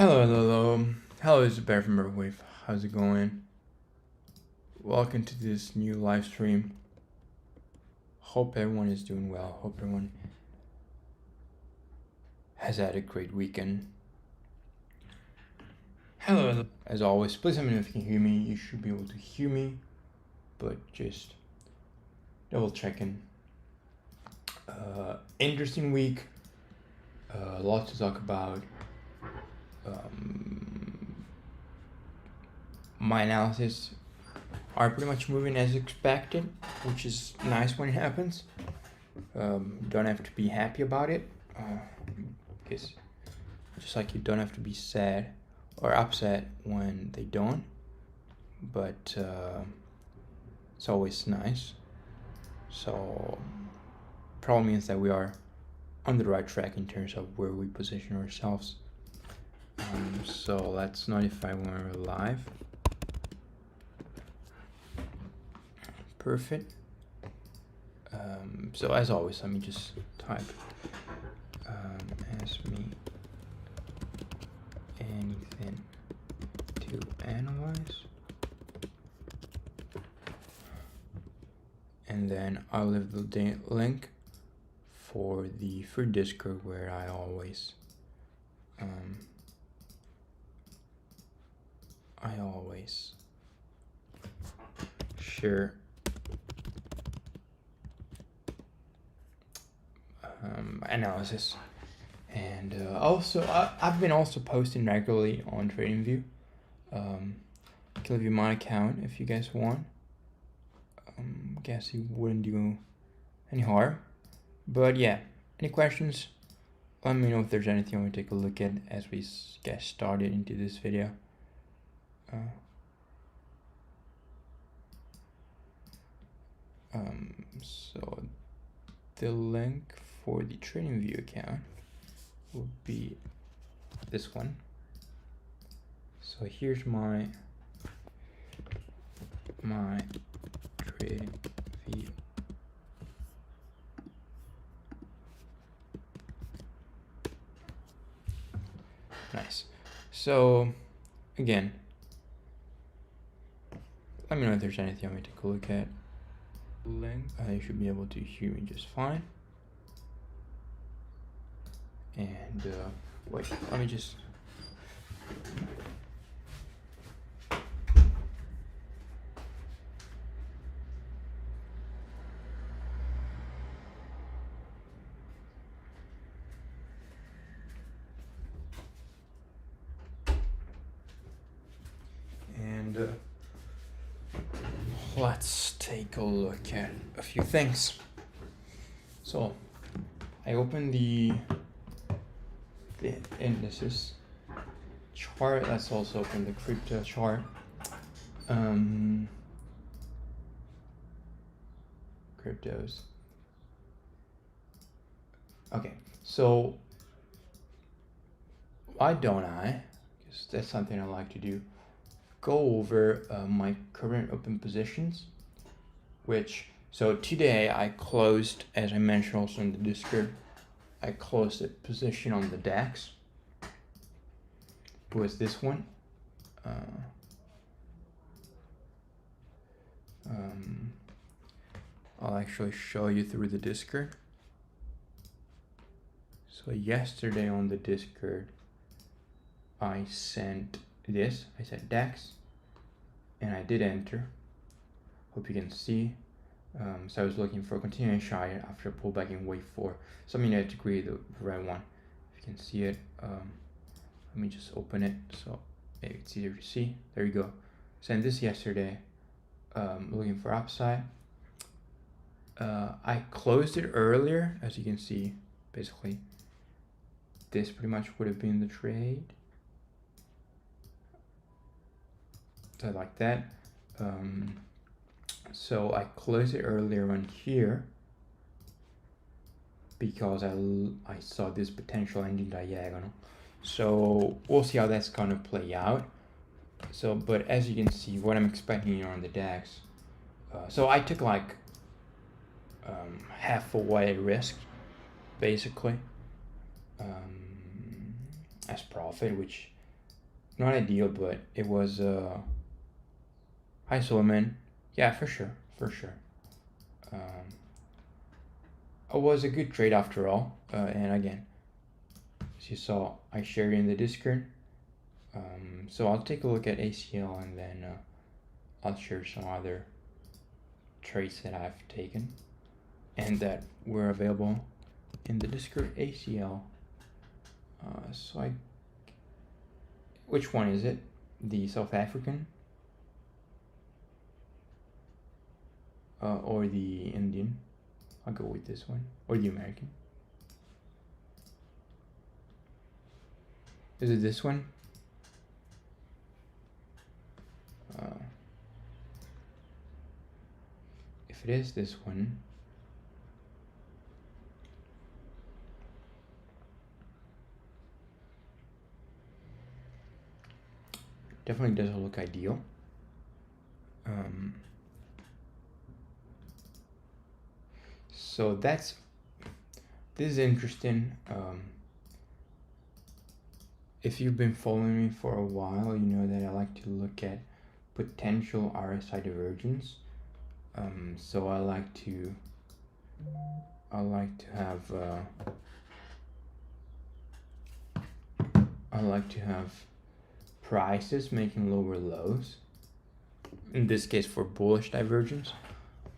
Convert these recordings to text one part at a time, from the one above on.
Hello, it's Bear from Elliott Wave. How's it going? Welcome to this new live stream. Hope everyone is doing well. Hope everyone has had a great weekend. Hello. As always, please let me know if you can hear me. You should be able to hear me, but just double checking. Interesting week. Lots to talk about. My analysis are pretty much moving as expected, which is nice when it happens. Don't have to be happy about it, because just like you don't have to be sad or upset when they don't, but it's always nice. So probably means that we are on the right track in terms of where we position ourselves. So let's notify when we're live. Perfect. So as always, let me just type ask me anything to analyze, and then I'll leave the link for the free Discord where I always share analysis, and also I've been also posting regularly on TradingView. Can leave you my account if you guys want. Guess it wouldn't do any harm, but yeah, any questions, let me know if there's anything I want to take a look at as we get started into this video. So the link for the TradingView account will be this one. So here's my TradingView. Nice. So again, let me know if there's anything I want to take a look at. Link. You should be able to hear me just fine. And wait, let me just let's take a look at a few things. So I opened the indices chart. Let's also open the crypto chart. Cryptos. Okay, so why don't I, because that's something I like to do, go over my current open positions, so today I closed, as I mentioned also in the Discord, I closed a position on the DAX. It was this one. I'll actually show you through the Discord. So yesterday on the Discord, I sent this. I said DAX, and I did enter. Hope you can see. So I was looking for a continuation higher after a pullback in wave 4. So I'm going to agree the right one. If you can see it, let me just open it so maybe it's easier to see. There you go. Sent this yesterday. Looking for upside. I closed it earlier, as you can see. Basically, this pretty much would have been the trade. So like that. So I closed it earlier on here because I saw this potential ending diagonal. So we'll see how that's gonna play out. So, but as you can see, what I'm expecting here on the DAX. So I took like half of what I risked, basically, as profit, which not ideal, but it was hi Solomon. Yeah, for sure. It was a good trade after all, and again, as you saw, I shared it in the Discord. So I'll take a look at ACL, and then I'll share some other trades that I've taken and that were available in the Discord ACL. Which one is it? The South African or the Indian? I'll go with this one, or the American. Is it this one? If it is this one, definitely doesn't look ideal. So this is interesting. If you've been following me for a while, you know that I like to look at potential RSI divergence. So I like to have prices making lower lows, in this case for bullish divergence,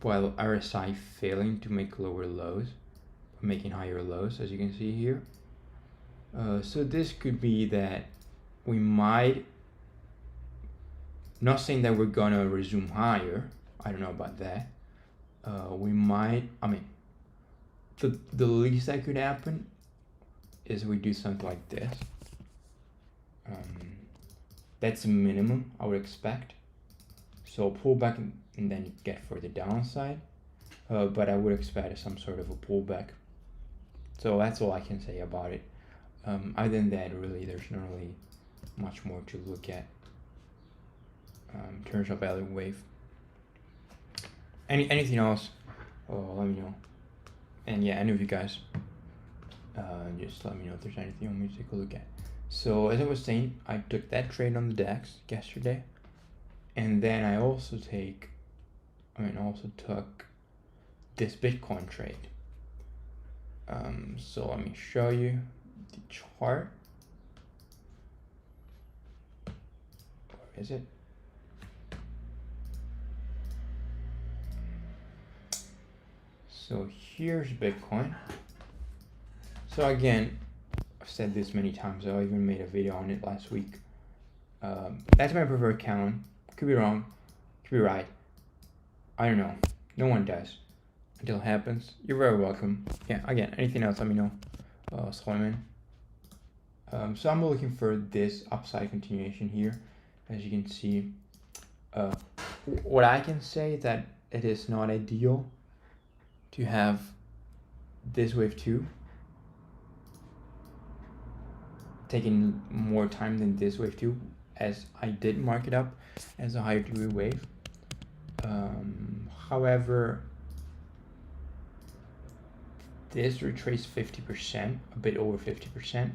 while RSI failing to make lower lows, but making higher lows, as you can see here. So this could be that we might, not saying that we're gonna resume higher, I don't know about that. We might, the least that could happen is we do something like this. That's a minimum I would expect. So pull back and then you get for the downside. But I would expect some sort of a pullback. So that's all I can say about it. Other than that, really, there's not really much more to look at in terms of Elliott Wave. Anything else? Let me know. And yeah, any of you guys, just let me know if there's anything you want me to take a look at. So as I was saying, I took that trade on the DAX yesterday, and then I also took this Bitcoin trade. So let me show you the chart. Where is it? So here's Bitcoin. So again, I've said this many times. I even made a video on it last week. That's my preferred account. Could be wrong. Could be right. I don't know. No one does. Until it happens. You're very welcome. Yeah, again, anything else, let me know. Solomon. So I'm looking for this upside continuation here. As you can see, what I can say is that it is not ideal to have this wave 2 taking more time than this wave 2, as I did mark it up as a higher degree wave. However, this retraced 50%, a bit over 50%,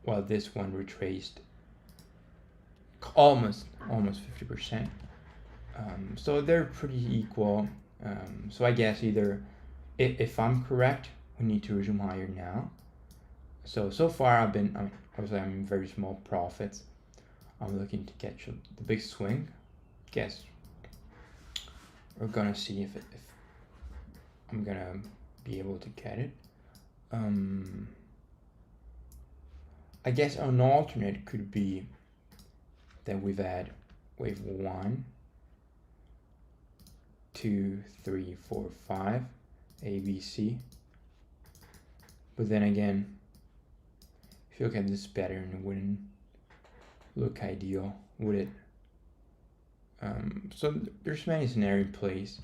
while this one retraced almost 50%. So they're pretty equal. So I guess either, if I'm correct, we need to resume higher now. So far I've been, obviously I'm in very small profits. I'm looking to catch the big swing. Guess we're gonna see if I'm gonna be able to get it. I guess an alternate could be that we've had wave 1, 2, 3, 4, 5, A, B, C. But then again, if you look at this pattern, it wouldn't look ideal, would it? So there's many scenarios in place.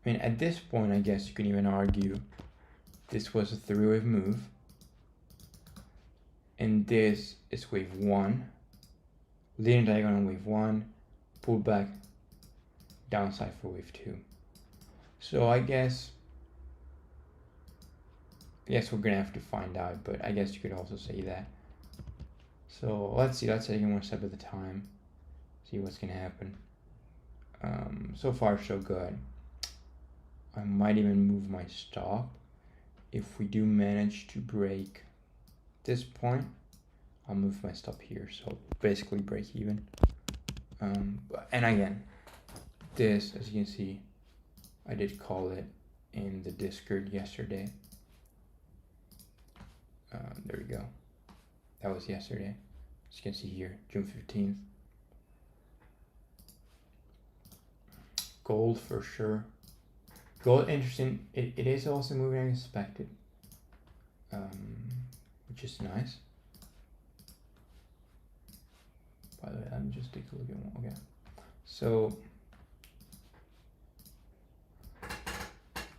At this point, I guess you can even argue this was a 3-wave move, and this is wave 1, leading diagonal on wave 1, pull back, downside for wave 2. So I guess we're gonna have to find out, but I guess you could also say that So let's see, let's take it one step at a time, see what's gonna happen. So far so good. I might even move my stop if we do manage to break this point. I'll move my stop here, so basically break even. And again, this, as you can see, I did call it in the Discord yesterday. There we go. That was yesterday. As you can see here, June 15th. Gold for sure. Gold, interesting. It is also moving as expected, which is nice. By the way, let me just take a look at one. Okay, so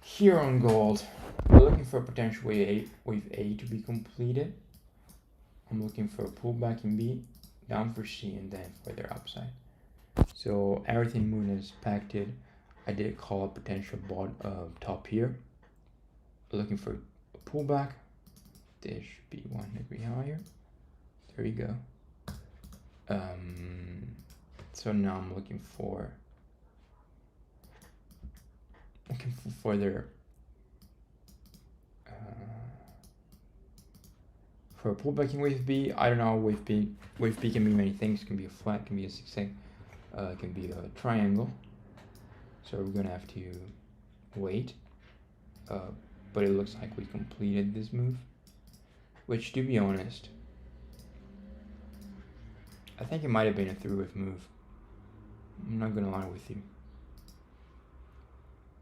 here on gold, we're looking for a potential wave A to be completed. I'm looking for a pullback in B, down for C, and then further upside. So everything moving as expected. I did call a potential top here. Looking for a pullback. This should be 1 degree higher. There you go. So now I'm looking for further for a pullback in wave B. I don't know, wave B can be many things. It can be a flat, can be a zigzag, it can be a triangle. So we're gonna have to wait. But it looks like we completed this move, which, to be honest, I think it might have been a through-wave move. I'm not gonna lie with you.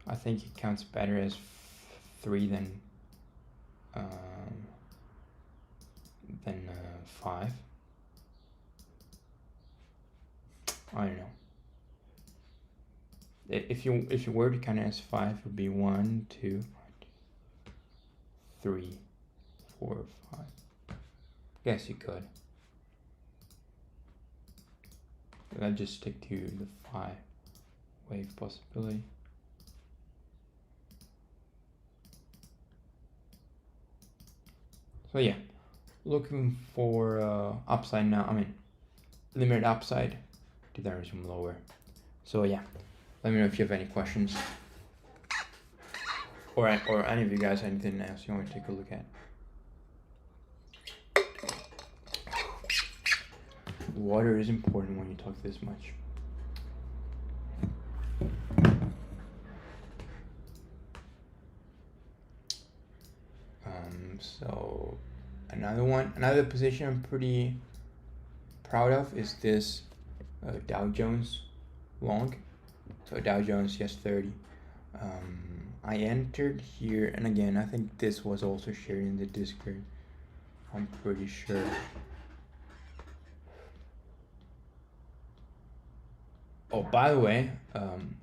I think it counts better as 3 than 5. I don't know. If you were to count it as 5, it would be 1, 2, 3, 4, 5. Guess you could. But I'd just stick to the 5 wave possibility. So yeah, looking for upside now. I mean, limited upside to then resume lower. So yeah, let me know if you have any questions, or any of you guys anything else you want to take a look at. Water is important when you talk this much. So another position I'm pretty proud of is this Dow Jones long. So Dow Jones, yes, 30. I entered here, and again, I think this was also shared in the Discord. I'm pretty sure. Oh, by the way,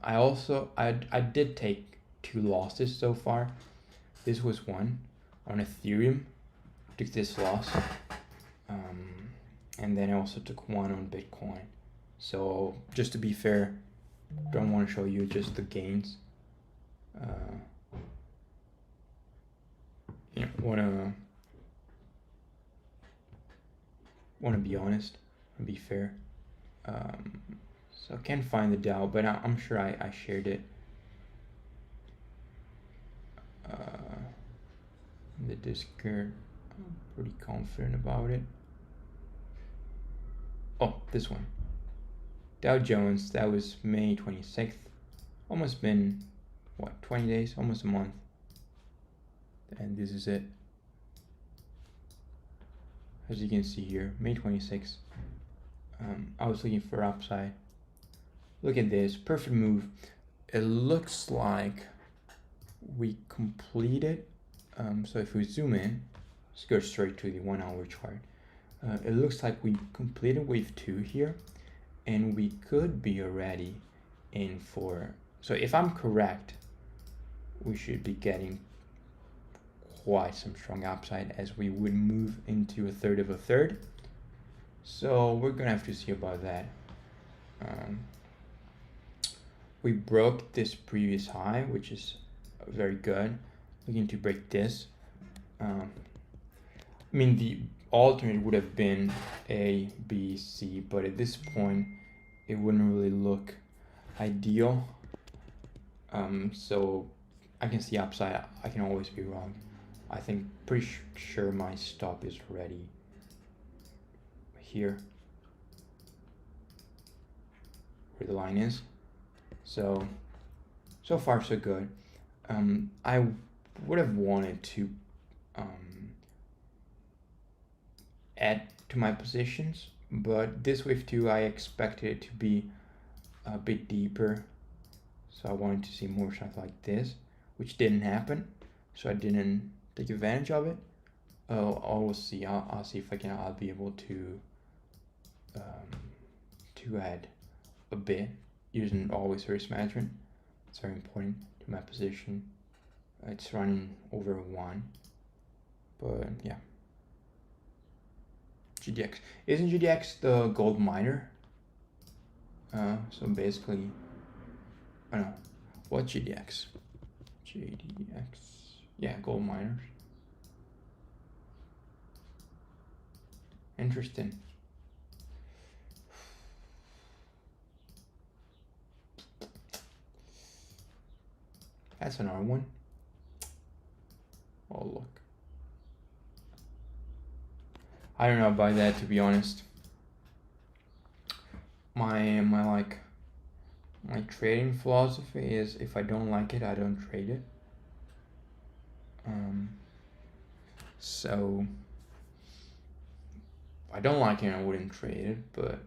I did take 2 losses so far. This was one on Ethereum. Took this loss, and then I also took one on Bitcoin. So just to be fair, don't want to show you just the gains. Want to be honest and be fair. So I can't find the Dow, but I'm sure I shared it in the Discord. I'm pretty confident about it. Oh, this one. Dow Jones, that was May 26th. Almost been, what, 20 days? Almost a month. And this is it. As you can see here, May 26th. I was looking for upside. Look at this, perfect move. It looks like we completed. So if we zoom in, let's go straight to the 1 hour chart. It looks like we completed wave 2 here, and we could be already in for, so if I'm correct, we should be getting quite some strong upside as we would move into a third of a third. So we're gonna have to see about that. We broke this previous high, which is very good. Looking to break this. I mean, alternate would have been A, B, C, but at this point it wouldn't really look ideal. So I can see upside. I can always be wrong. I think pretty sure my stop is ready here where the line is. So far so good. I would have wanted to add to my positions, but this wave 2 I expected it to be a bit deeper, so I wanted to see more stuff like this, which didn't happen, so I didn't take advantage of it. I'll see. I'll see if I'll be able to add a bit using always risk management. It's very important to my position. It's running over 1, but yeah. GDX. Isn't GDX the gold miner? So basically, I don't know. What GDX? GDX. Yeah, gold miners. Interesting. That's another one. Oh, look. I don't know about that, to be honest. My trading philosophy is if I don't like it, I don't trade it. So if I don't like it, I wouldn't trade it, but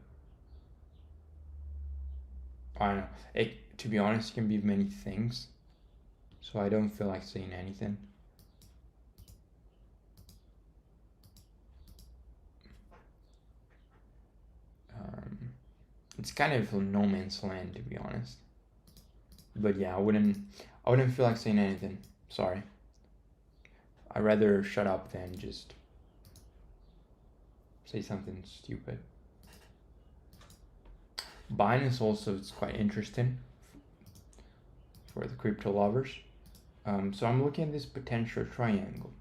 I don't know. To be honest, it can be many things. So I don't feel like saying anything. It's kind of a no man's land, to be honest. But yeah, I wouldn't feel like saying anything. Sorry. I'd rather shut up than just say something stupid. Binance also is quite interesting for the crypto lovers. So I'm looking at this potential triangle.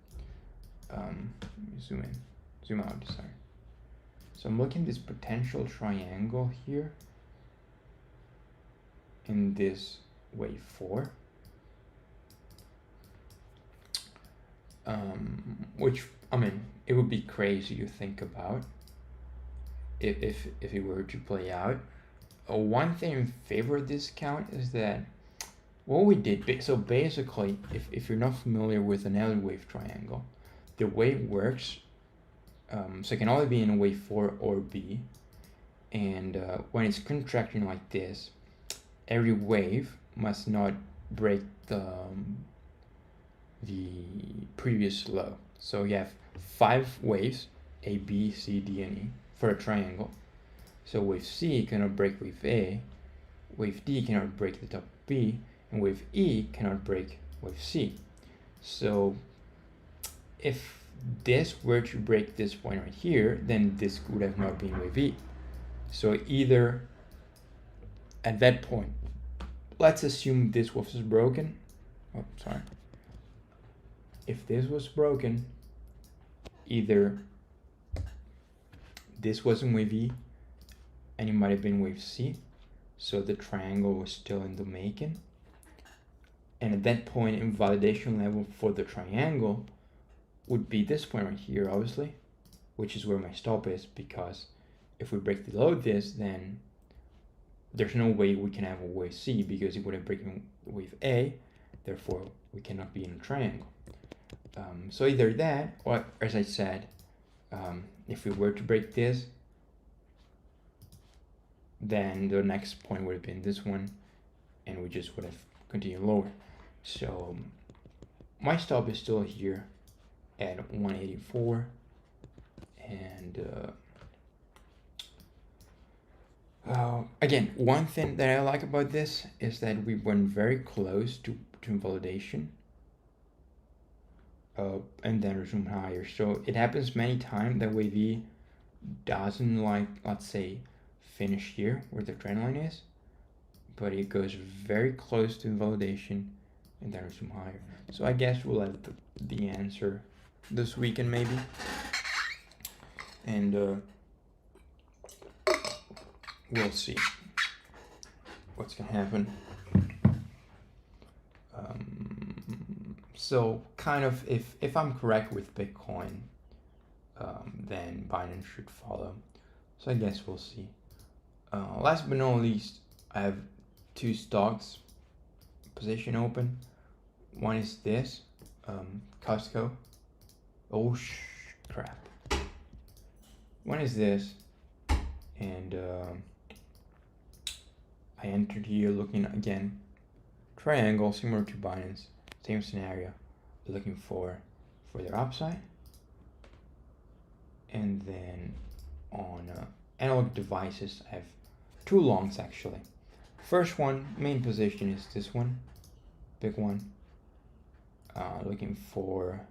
Zoom out, sorry. So I'm looking at this potential triangle here in this wave 4. Which, I mean, it would be crazy to think about if it were to play out. One thing in favor of this count is that what we did, so basically, if you're not familiar with an Elliott wave triangle, the way it works, so it can only be in a wave 4 or B, and when it's contracting like this, every wave must not break the previous low. So you have 5 waves, A, B, C, D, and E, for a triangle. So wave C cannot break wave A, wave D cannot break the top of B, and wave E cannot break wave C. So if this were to break this point right here, then this would have not been wave E. So either at that point, let's assume this was broken. Oh, sorry. If this was broken, either this wasn't wave E and it might have been wave C, so the triangle was still in the making. And at that point, invalidation level for the triangle would be this point right here, obviously, which is where my stop is, because if we break below this, then there's no way we can have a wave C because it would have broken wave A, therefore we cannot be in a triangle. So either that, or as I said, if we were to break this, then the next point would have been this one, and we just would have continued lower. So my stop is still here at 184, and again, one thing that I like about this is that we went very close to invalidation, and then resume higher. So it happens many times that wave E doesn't, like, let's say, finish here where the trend line is, but it goes very close to invalidation and then resume higher. So I guess we'll have the answer this weekend maybe. and we'll see what's gonna happen. So kind of if I'm correct with Bitcoin, then Binance should follow. So I guess we'll see. Last but not least, I have two stocks position open. One is this, Costco. Oh crap. One is this, and I entered here looking again, triangle similar to Binance, same scenario, looking for their upside. And then on analog devices, I have two longs actually. First one, main position is this one, big one. Looking for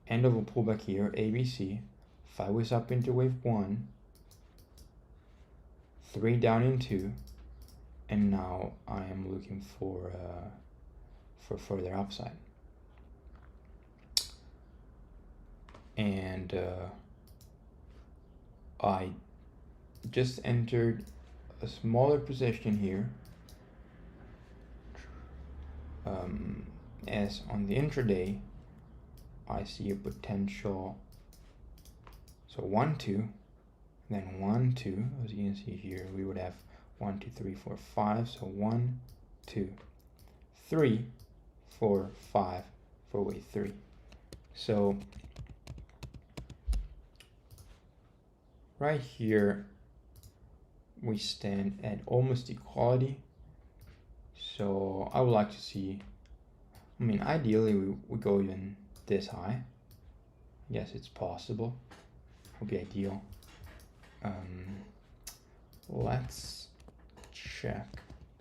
end of a pullback here, ABC. 5 was up into wave 1, 3 down in 2, and now I am looking for further upside. And I just entered a smaller position here, as on the intraday I see a potential, so 1 2, then 1 2, as you can see here we would have 1 2 3 4 5, so 1 2 3 4 5 for wave 3. So right here we stand at almost equality, so I would like to see, I mean ideally we go even this high. Yes, it's possible, would be ideal. Let's check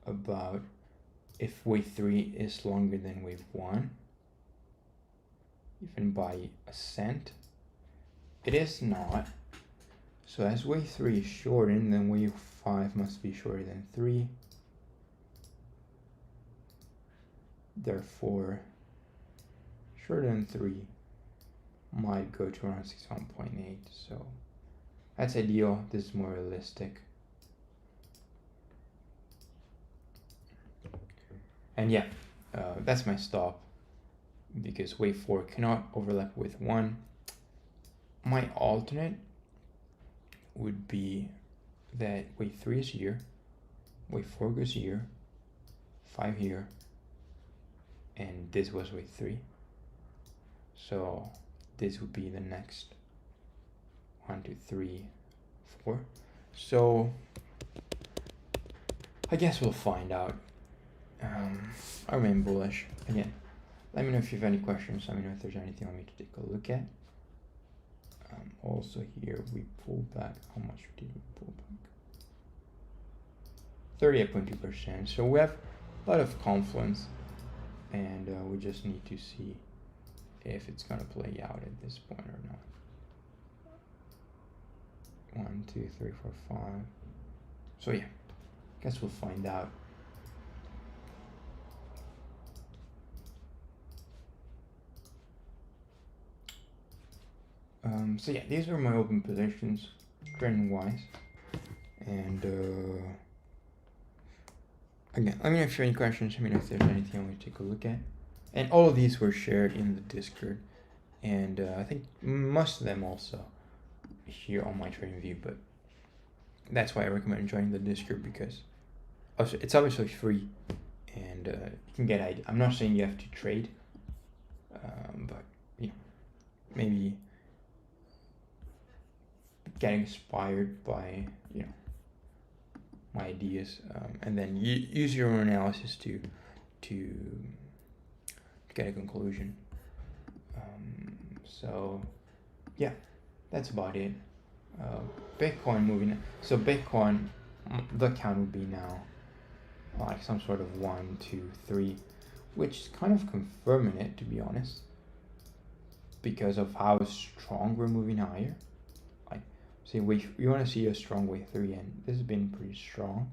about if wave 3 is longer than wave 1, even by a cent. It is not. So as wave 3 is shortened, then wave 5 must be shorter than 3. Therefore, shorter than 3 might go to around 61.8. So that's ideal. This is more realistic. And yeah, that's my stop, because wave 4 cannot overlap with 1. My alternate would be that wave 3 is here, wave 4 goes here, 5 here, and this was wave 3. So this would be the next 1 2 3 4. So I guess we'll find out. I remain bullish. Again, let me know if you have any questions. Let me know if there's anything I want me to take a look at. Also here we pulled back. How much did we pull back? 38.2%. So we have a lot of confluence, and we just need to see if it's gonna play out at this point or not. 1 2 3 4 5. So yeah, guess we'll find out. So yeah, these are my open positions, trend wise, and again, let me know if you have any questions. Let me know if there's anything I want to take a look at. And all of these were shared in the Discord, and I think most of them also here on my trading view. But that's why I recommend joining the Discord, because also it's obviously free, and you can get ideas. I'm not saying you have to trade, but you know, maybe getting inspired by my ideas, and then use your own analysis to get a conclusion. So yeah, that's about it. Bitcoin moving. So Bitcoin, the count would be now like some sort of 1 2 3, which is kind of confirming it, to be honest, because of how strong we're moving higher. See, we want to see a strong wave 3, and this has been pretty strong.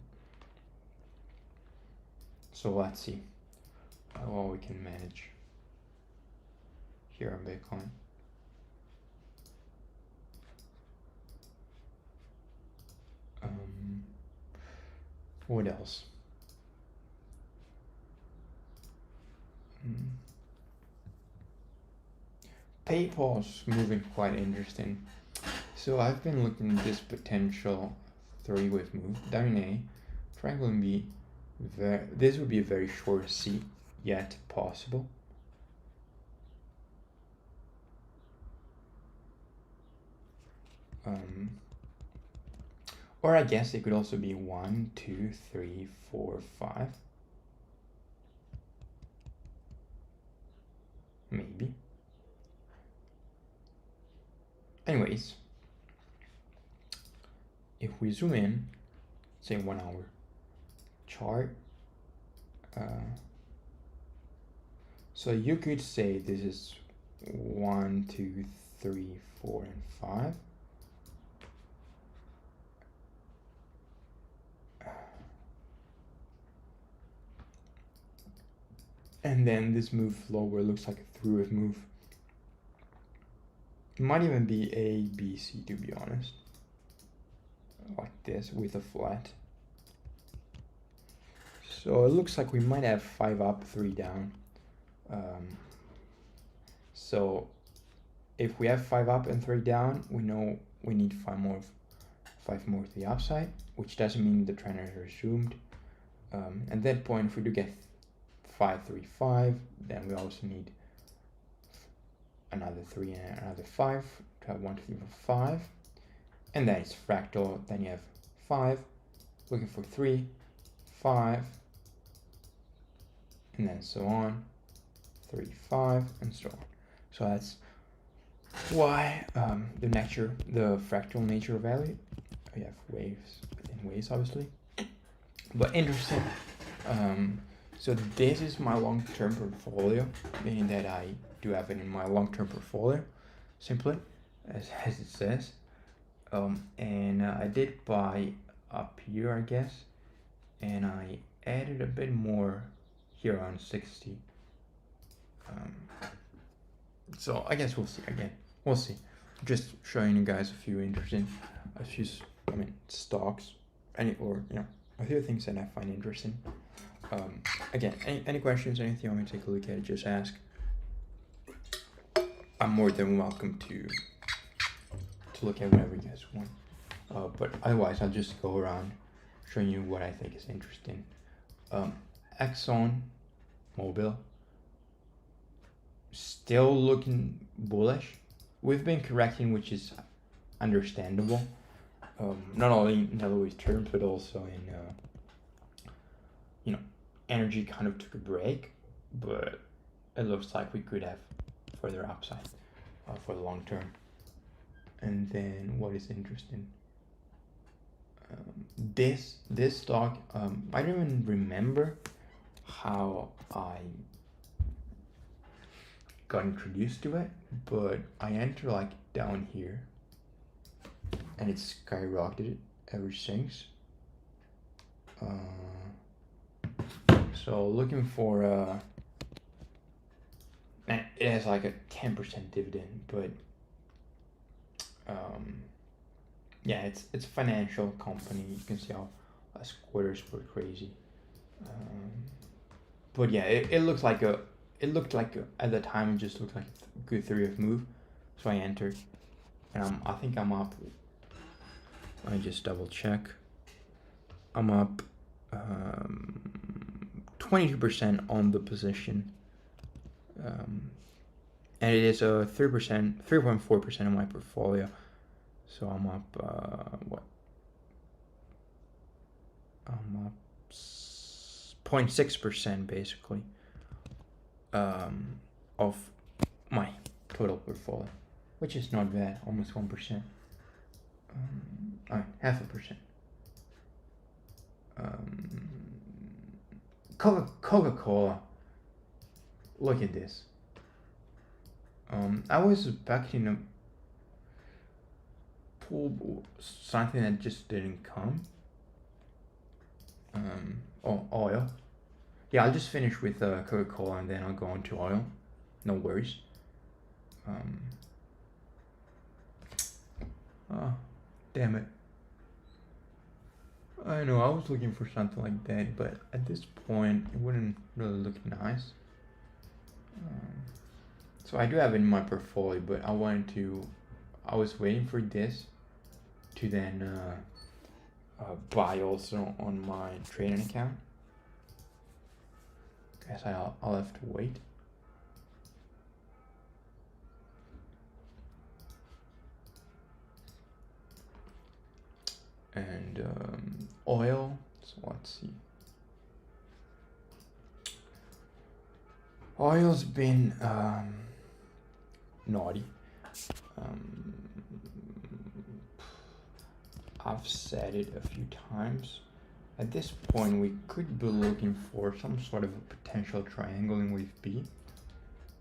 So let's see how well we can manage here on Bitcoin. What else? PayPal's moving quite interesting. So I've been looking at this potential 3-wave move down in A. Frankly, this would be a very short C, yet possible. Or I guess it could also be 1, 2, 3, 4, 5. Maybe. Anyways, if we zoom in, say 1 hour chart, so you could say this is 1, 2, 3, 4, and 5. And then this move lower looks like a 3-wave move. It might even be A, B, C, to be honest. Like this with a flat. So it looks like we might have 5 up, 3 down. So if we have 5 up and 3 down, we know we need 5 more to the upside, which doesn't mean the trend has resumed. At that point, if we do get 5, 3, 5, then we also need another 3 and another 5 to have 1, 2, 3, 4, 5. And then it's fractal. Then you have 5, looking for 3, 5, and then so on, 3, 5, and so on. So that's why the fractal nature of Elliott. We have waves within waves, obviously, but interesting. So this is my long-term portfolio, meaning that I do have it in my long-term portfolio, simply, as it says. And I did buy up here, I guess, and I added a bit more here on 60. So I guess we'll see again. We'll see. Just showing you guys a few stocks, a few things that I find interesting. Again, any questions, anything you want me to take a look at, just ask. I'm more than welcome to look at whatever you guys want. But otherwise, I'll just go around showing you what I think is interesting. Exxon Mobil, still looking bullish. We've been correcting, which is understandable. Not only in Elliott terms, but also in energy kind of took a break, but it looks like we could have further upside for the long term. And then what is interesting, this stock, I don't even remember how I got introduced to it, but I entered like down here and it's skyrocketed ever since. So looking for and it has like a 10% dividend, but yeah, it's a financial company. You can see how last quarters were crazy. But yeah, it looked like at the time it just looked like a good 3-wave move, so I entered, and I think I'm up. Let me just double check. I'm up 22% on the position, and it is a 3.4% of my portfolio. So I'm up I'm up 0.6% basically of my total portfolio, which is not bad, almost 1%. 0.5%. Coca-Cola. Look at this. I was expecting a pull, something that just didn't come. Oil. Yeah, I'll just finish with Coca-Cola and then I'll go on to oil. No worries. Oh, damn it. I know I was looking for something like that, but at this point it wouldn't really look nice. So I do have it in my portfolio, but I was waiting for this to then buy also on my trading account. Guess I'll have to wait. And oil, so let's see. Oil's been naughty. I've said it a few times. At this point, we could be looking for some sort of a potential triangle in wave B.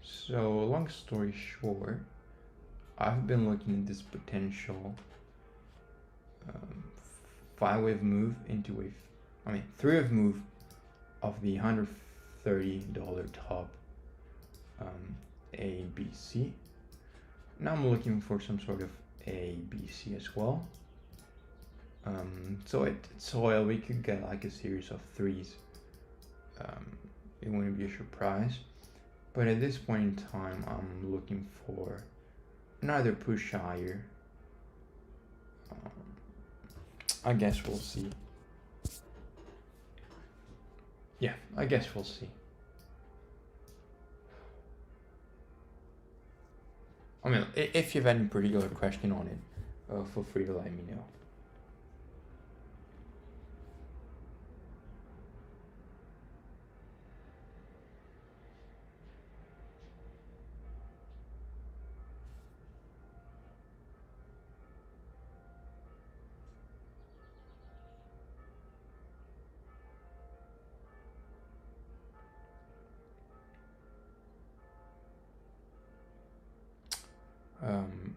So, long story short, I've been looking at this potential 5-wave move into wave, 3-wave move of the $130 top A, B, C. Now I'm looking for some sort of A, B, C as well. So it's oil, we could get like a series of 3s. It wouldn't be a surprise. But at this point in time, I'm looking for another push higher. I guess we'll see. Yeah, I guess we'll see. I mean, if you have any particular question on it, feel free to let me know.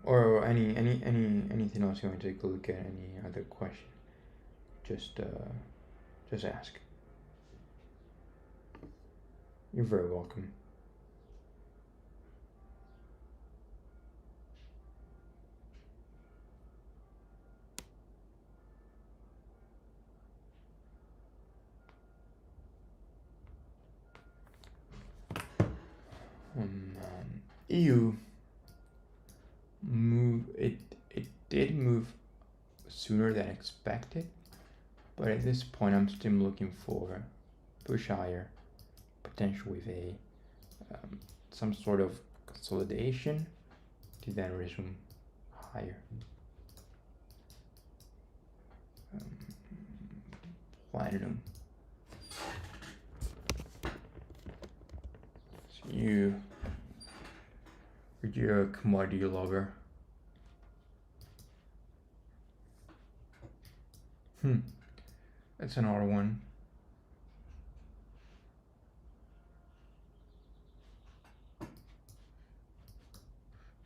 Or anything else you want to take a look at? Any other question? Just ask. You're very welcome. EU move. It did move sooner than expected, but at this point I'm still looking for push higher, potential with a some sort of consolidation to then resume higher. Platinum. So you're a commodity lover. That's another one.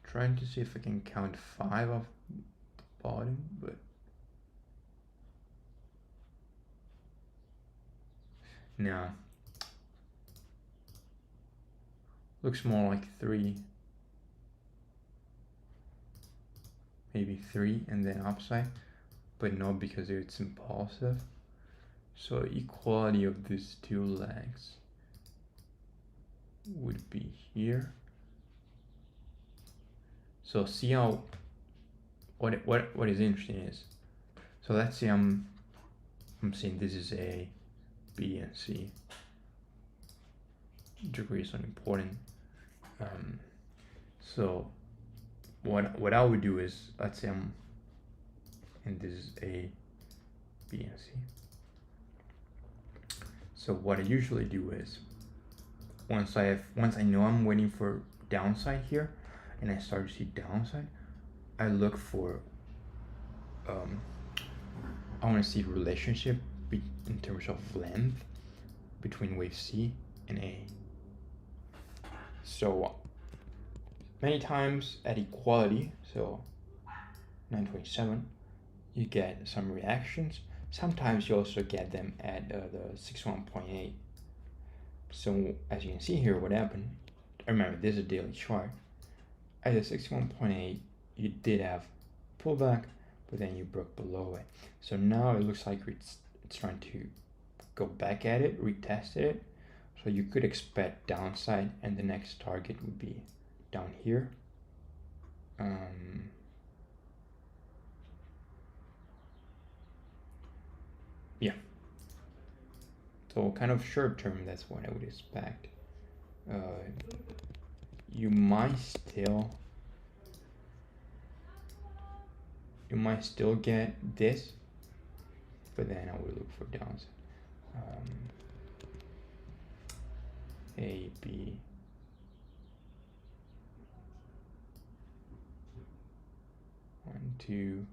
Trying to see if I can count 5 off the bottom, but no. Looks more like 3. Maybe 3 and then upside, but not because it's impulsive. So equality of these two legs would be here. So see how what is interesting is, so let's say I'm saying this is A, B, and C. Degree is unimportant. So what I would do is, let's say and this is A, B, and C. So what I usually do is, once I know I'm waiting for downside here, and I start to see downside, I look for I want to see relationship in terms of length between wave C and A. So many times at equality, so 927, you get some reactions. Sometimes you also get them at the 61.8. So as you can see here, what happened, remember this is a daily chart. At the 61.8, you did have pullback, but then you broke below it. So now it looks like it's it's trying to go back at it, retested it. So you could expect downside, and the next target would be down here. Yeah. So kind of short term, that's what I would expect. You might still get this, but then I would look for downside. A, B. One, two.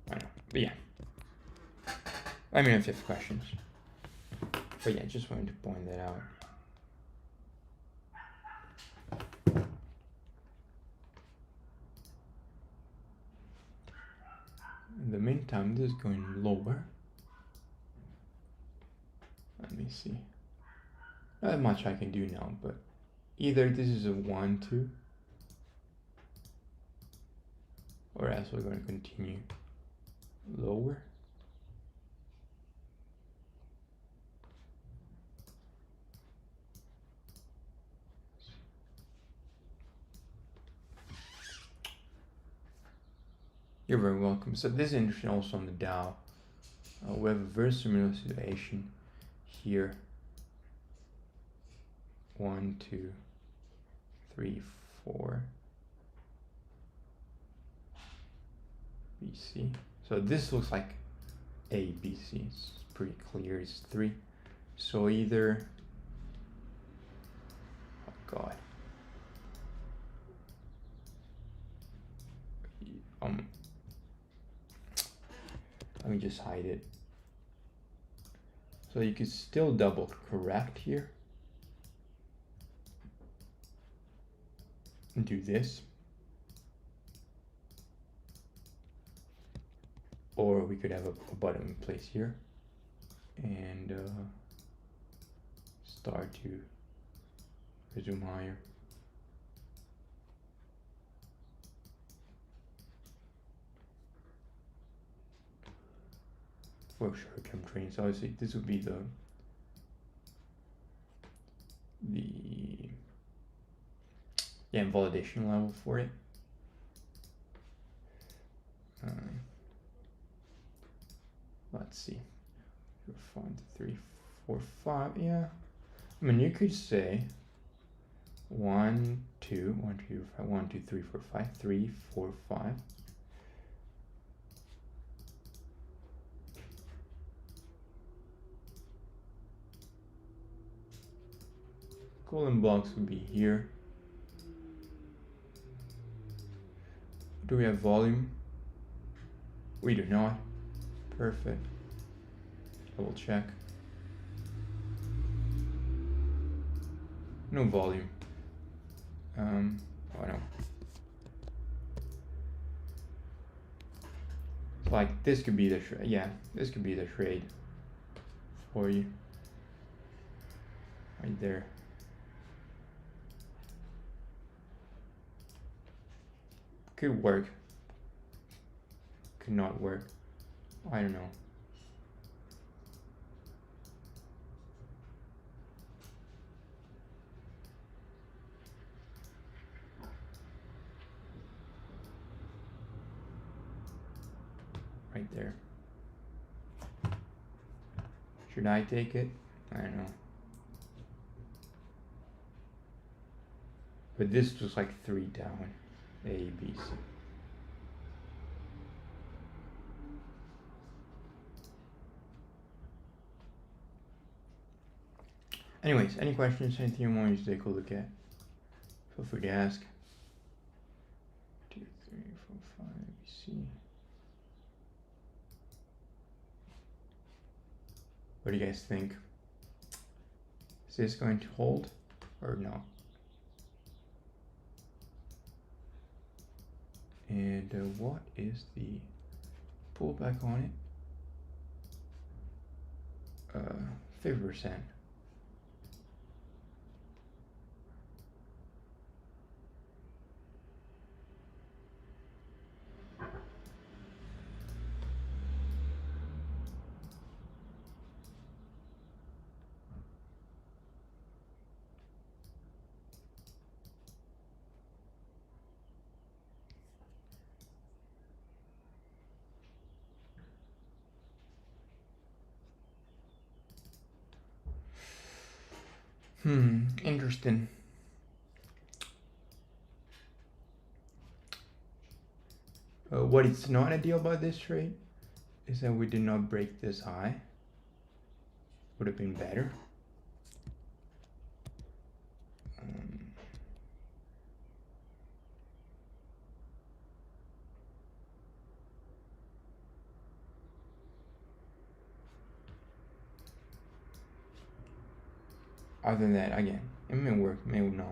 I don't know, but yeah. Let me know if you have questions. But yeah, just wanted to point that out. In the meantime, this is going lower. Let me see. Not much I can do now, but either this is a 1, 2, or else we're going to continue lower. You're very welcome. So this is interesting also on the Dow. We have a very similar situation here. 1, 2, 3, 4. BC. So this looks like A, B, C. It's pretty clear. It's 3. So either, oh God. Let me just hide it. So you could still double correct here. And do this. Or we could have a bottom in place here. And start to resume higher. For short-term trading, so obviously this would be the validation level for it. Let's see, 5, 3, 4, 5. Yeah, I mean you could say 1, 2, 1, 2, 5, 1, 2, 3, 4, 5, 3, 4, 5. Golden blocks would be here. Do we have volume? We do not. Perfect. Double check. No volume. Oh no. So like this could be the trade. Yeah, this could be the trade for you. Right there. Could work. Could not work. I don't know. Right there. Should I take it? I don't know. But this was like 3 down. A, B, C. Anyways, any questions, anything you want me to take a look at? Feel free to ask. 2, 3, 4, 5, C. What do you guys think? Is this going to hold or no? And what is the pullback on it? 50%. Interesting. What is not ideal about this trade is that we did not break this high. Would have been better. Other than that, again, it may work, may not.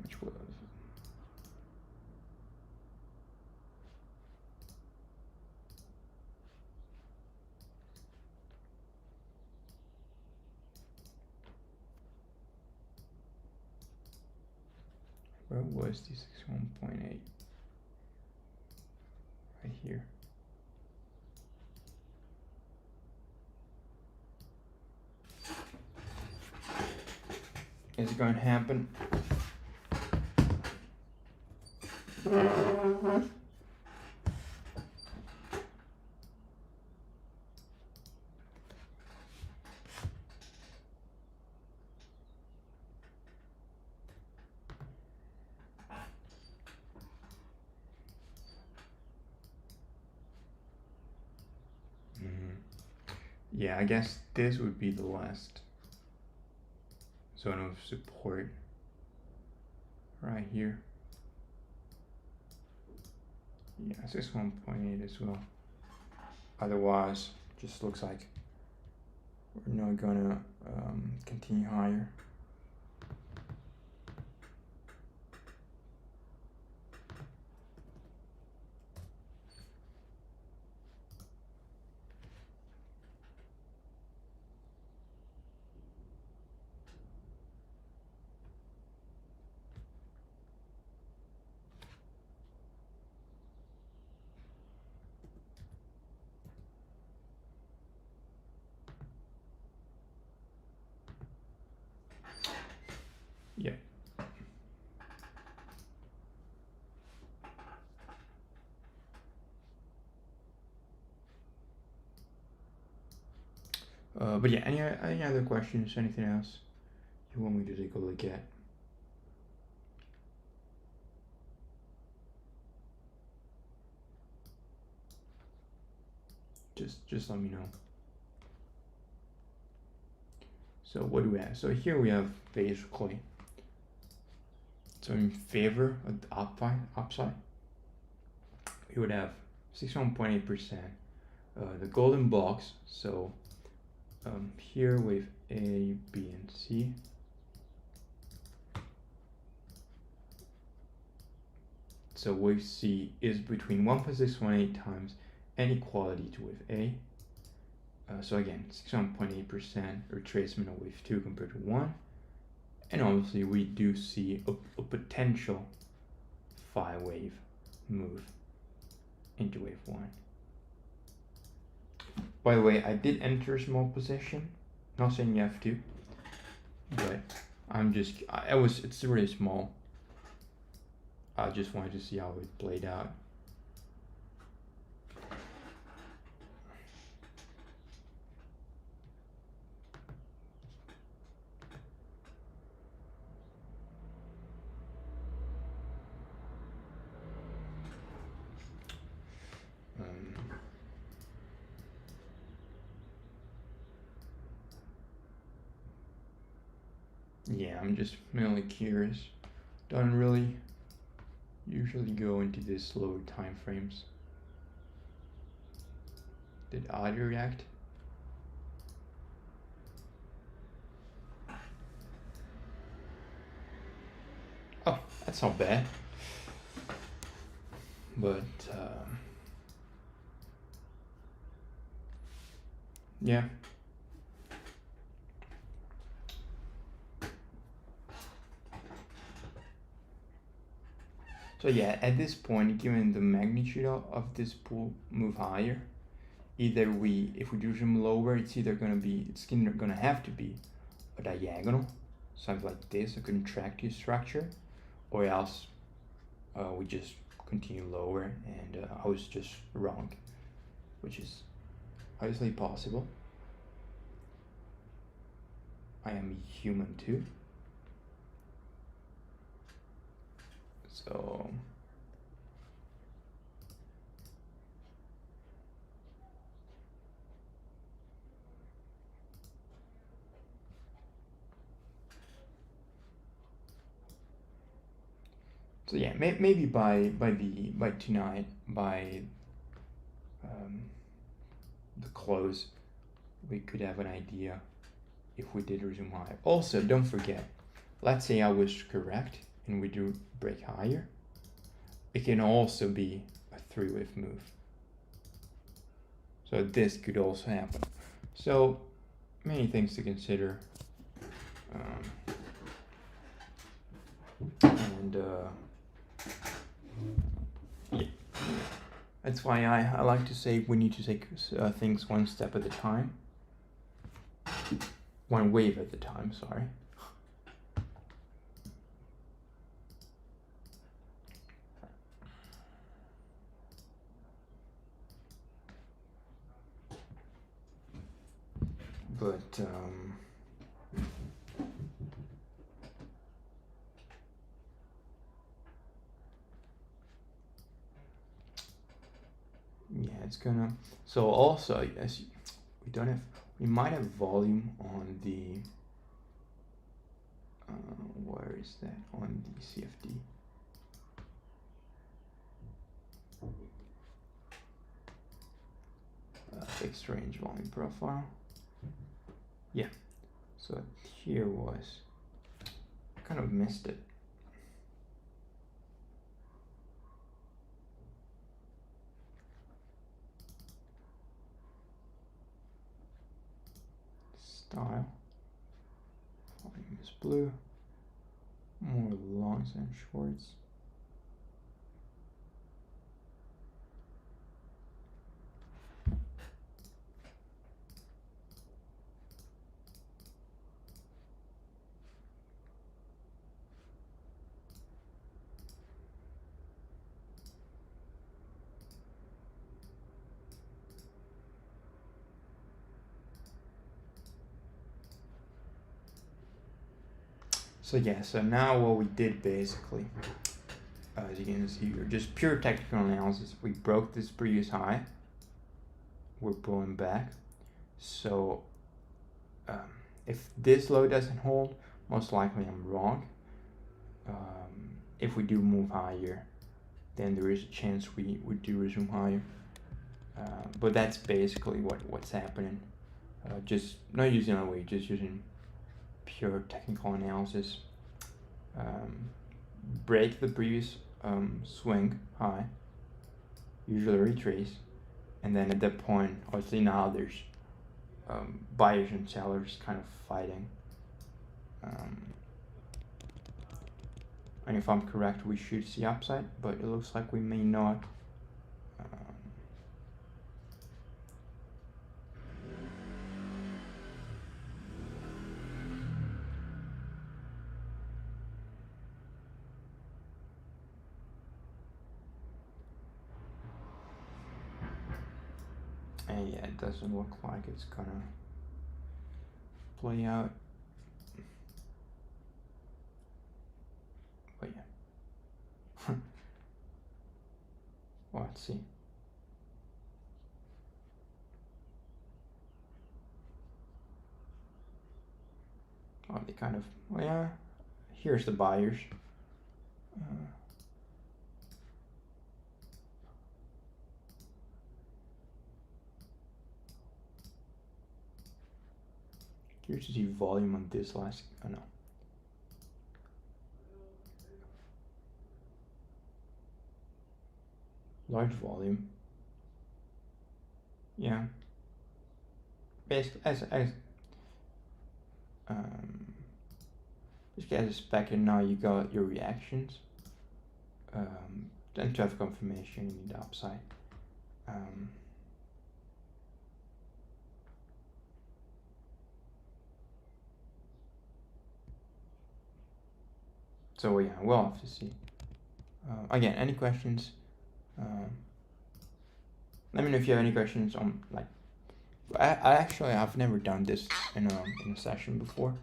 Which was where was the 61.8? Right here. Is it going to happen? Yeah, I guess this would be the last zone of support right here. Yeah, 61.8 as well. Otherwise, just looks like we're not gonna continue higher. Yeah. But yeah, any other questions? Anything else you want me to take a look at? Just let me know. So what do we have? So here we have basically, so in favor of the upside, we would have 61.8%. The golden blocks, so here with A, B, and C. So wave C is between 1.618 times inequality to wave A. So again, 61.8% retracement of wave 2 compared to 1. And obviously we do see a potential phi wave move into wave 1. By the way, I did enter a small position. Not saying you have to, but it's really small. I just wanted to see how it played out. Yeah, I'm just mainly curious. Don't really usually go into these lower time frames. Did I react? Oh, that's not bad. But yeah. So yeah, at this point, given the magnitude of this pull move higher, either if we do some lower, it's gonna have to be a diagonal, something like this, a contractile structure, or else we just continue lower, and I was just wrong, which is obviously possible. I am human too. So yeah, maybe by tonight, by the close, we could have an idea if we did resume higher. Also, don't forget, let's say I was correct and we do break higher, it can also be a three-wave move. So this could also happen. So many things to consider. Yeah, that's why I like to say we need to take things one step at a time. One wave at a time, sorry. But yeah, it's gonna. So also, as we might have volume on the. Where is that on the CFD? Fixed range volume profile. Yeah. So here was. Kind of missed it. Style. Volume is blue. More longs than shorts. So yeah, so now what we did basically, as you can see here, just pure technical analysis. We broke this previous high. We're pulling back. So if this low doesn't hold, most likely I'm wrong. If we do move higher, then there is a chance we do resume higher. But that's basically what's happening. Just not using a way, just using pure technical analysis. Break the previous swing high, usually retrace, and then at that point, obviously now there's buyers and sellers kind of fighting. And if I'm correct, we should see upside, but it looks like we may not. And yeah, it doesn't look like it's gonna play out. But yeah. Well, let's see. Oh, they kind of, well, yeah, here's the buyers. Curious to see volume on this last, oh no. Large volume. Yeah. Basically, basically as expected, now you got your reactions. Then to have confirmation, you need the upside. So yeah, we'll have to see. Again, any questions? Let me know if you have any questions on, like, I actually I've never done this in a session before.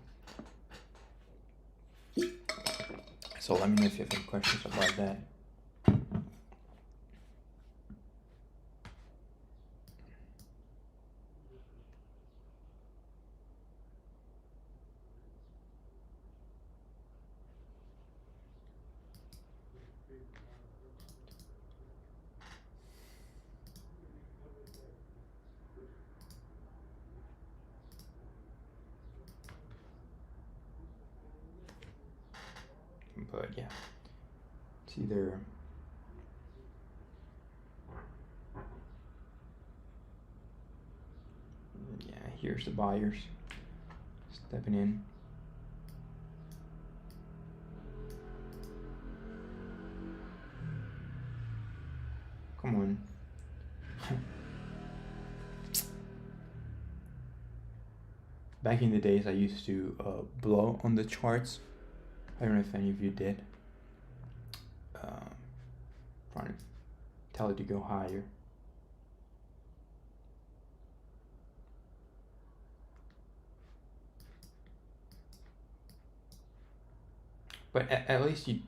So let me know if you have any questions about that. But yeah, it's either here's the buyers stepping in. Come on. Back in the days, I used to blow on the charts. I don't know if any of you did. Trying to tell it to go higher. But at least you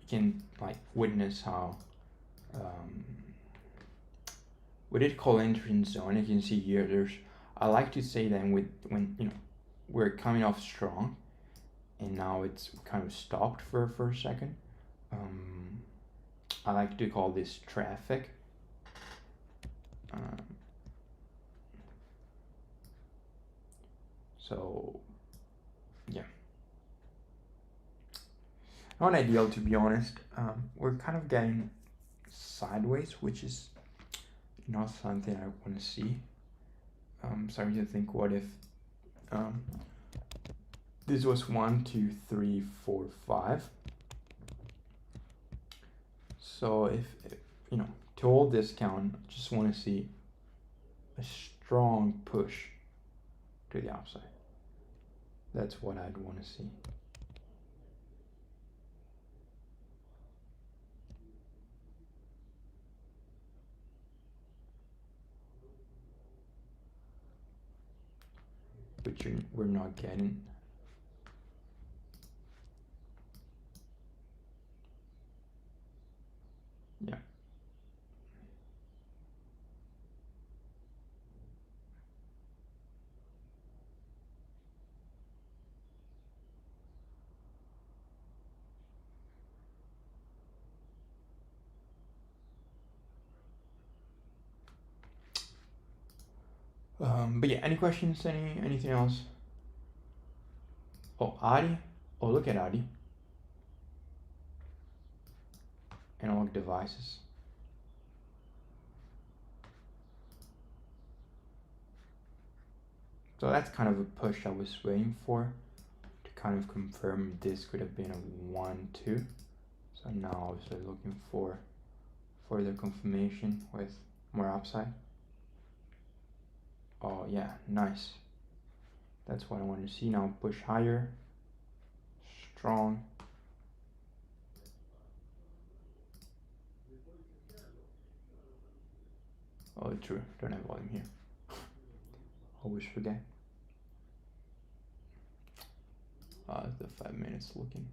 can like witness how we did call entrance zone. You can see here there's, I like to say that when you know we're coming off strong and now it's kind of stopped for a second. I like to call this traffic. So yeah, not ideal, to be honest. We're kind of getting sideways, which is not something I want to see. I'm starting to think, what if this was 1, 2, 3, 4, 5. So if you know, to hold this count, I just want to see a strong push to the upside. That's what I'd want to see. Which we're not getting. Yeah. But yeah, any questions? Anything else? Oh, Adi. Oh, look at Adi. Analog devices. So that's kind of a push I was waiting for, to kind of confirm this could have been a 1, 2. So now obviously looking for further confirmation with more upside. Oh yeah, nice. That's what I want to see. Now push higher, strong. Oh, true, don't have volume here. Always forget. The 5 minutes looking.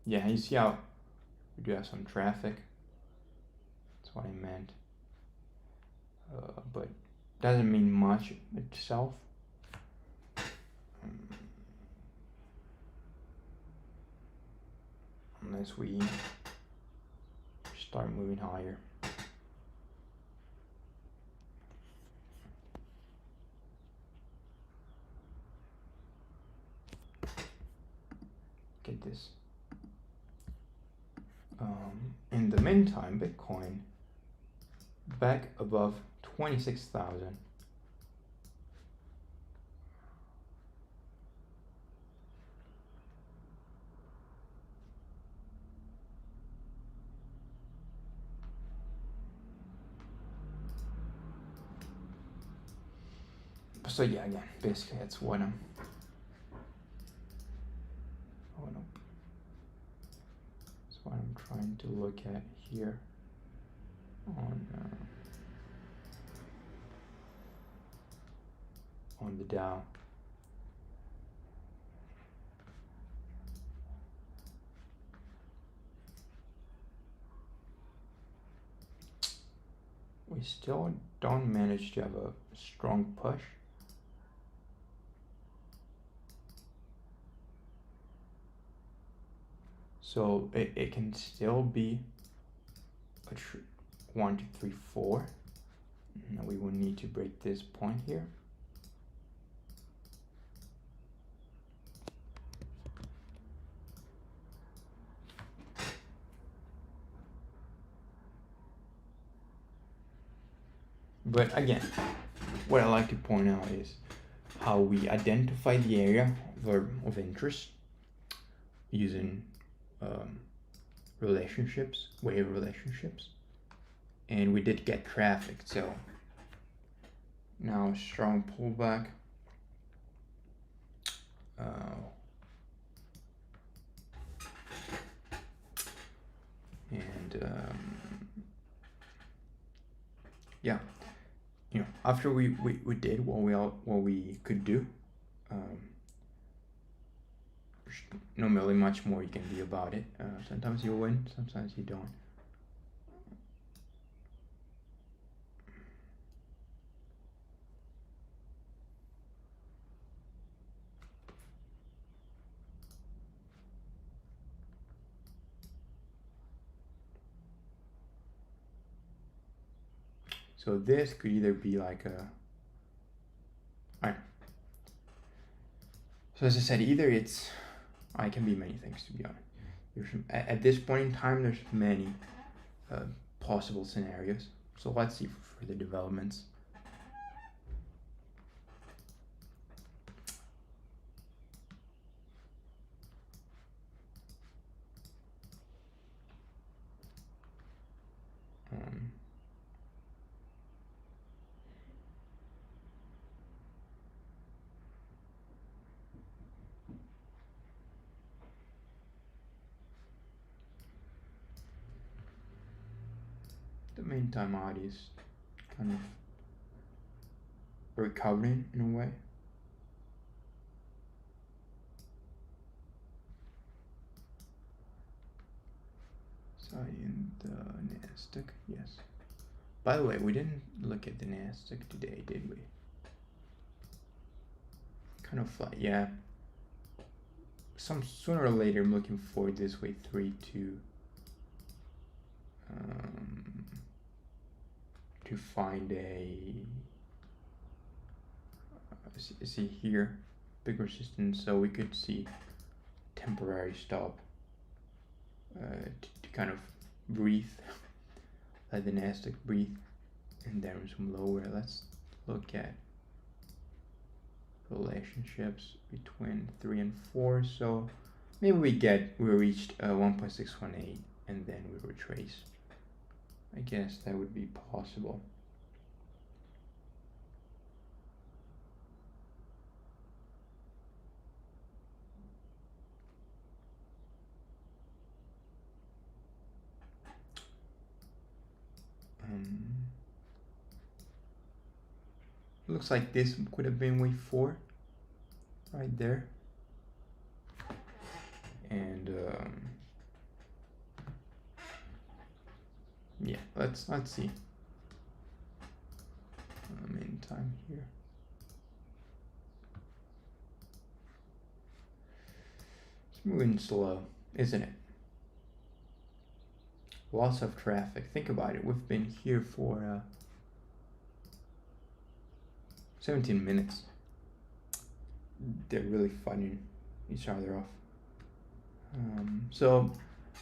Yeah, you see how we do have some traffic. That's what I meant. But doesn't mean much itself. Unless we start moving higher. Get this. In the meantime, Bitcoin back above 26,000. So yeah, again, basically that's what I'm. Oh no. That's what I'm trying to look at here on the Dow. We still don't manage to have a strong push. So it can still be a 1, 2, 3, 4. Now we will need to break this point here. But again, what I like to point out is how we identify the area of interest using relationships, wave relationships, and we did get traffic. So now strong pullback. Yeah, you know, after we did what we could do, there's not really much more you can do about it. Sometimes you win, sometimes you don't. So this could either be like a, alright. So as I said, either it can be many things, to be honest. At this point in time, there's many possible scenarios. So let's see for the developments. The main time out is kind of recovering in a way. So in the Nasdaq, yes. By the way, we didn't look at the Nasdaq today, did we? Kind of flat, yeah. Sooner or later, I'm looking for this wave 3 to find a see here big resistance, so we could see temporary stop to kind of breathe, let the Nasdaq breathe, and then some lower. Let's look at relationships between 3 and 4. So maybe we reached 1.618 and then we retrace. I guess that would be possible. Looks like this could have been wave 4 right there, and yeah, let's see in time here. It's moving slow, isn't it? Lots of traffic. Think about it. We've been here for 17 minutes. They're really fighting each other off. So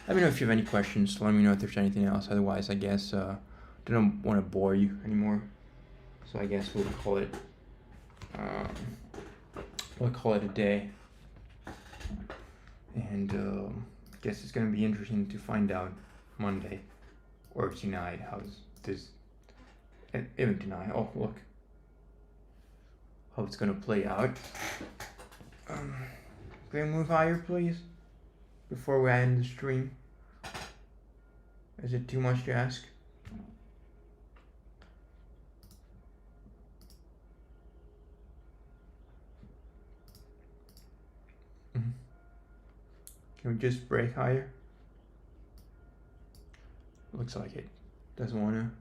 let me know if you have any questions. Let me know if there's anything else. Otherwise, I guess don't want to bore you anymore. So I guess we'll call it a day. And guess it's gonna be interesting to find out Monday or tonight how's this. Even tonight. Oh look. how it's gonna play out. Can we move higher, please? Before we end the stream. Is it too much to ask? Can we just break higher? Looks like it doesn't want to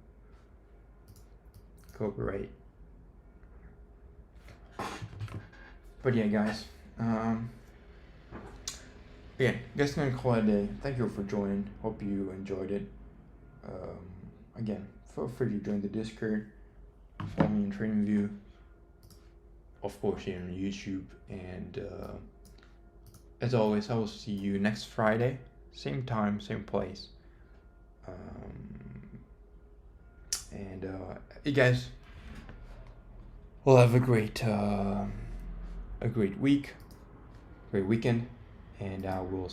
cooperate. But yeah, guys. Yeah, guess I'm gonna call it a day. Thank you for joining. Hope you enjoyed it. Again, feel free to join the Discord. Follow me in TradingView. Of course, here on YouTube. And as always, I will see you next Friday, same time, same place. And you guys will have a great week, great weekend, and I will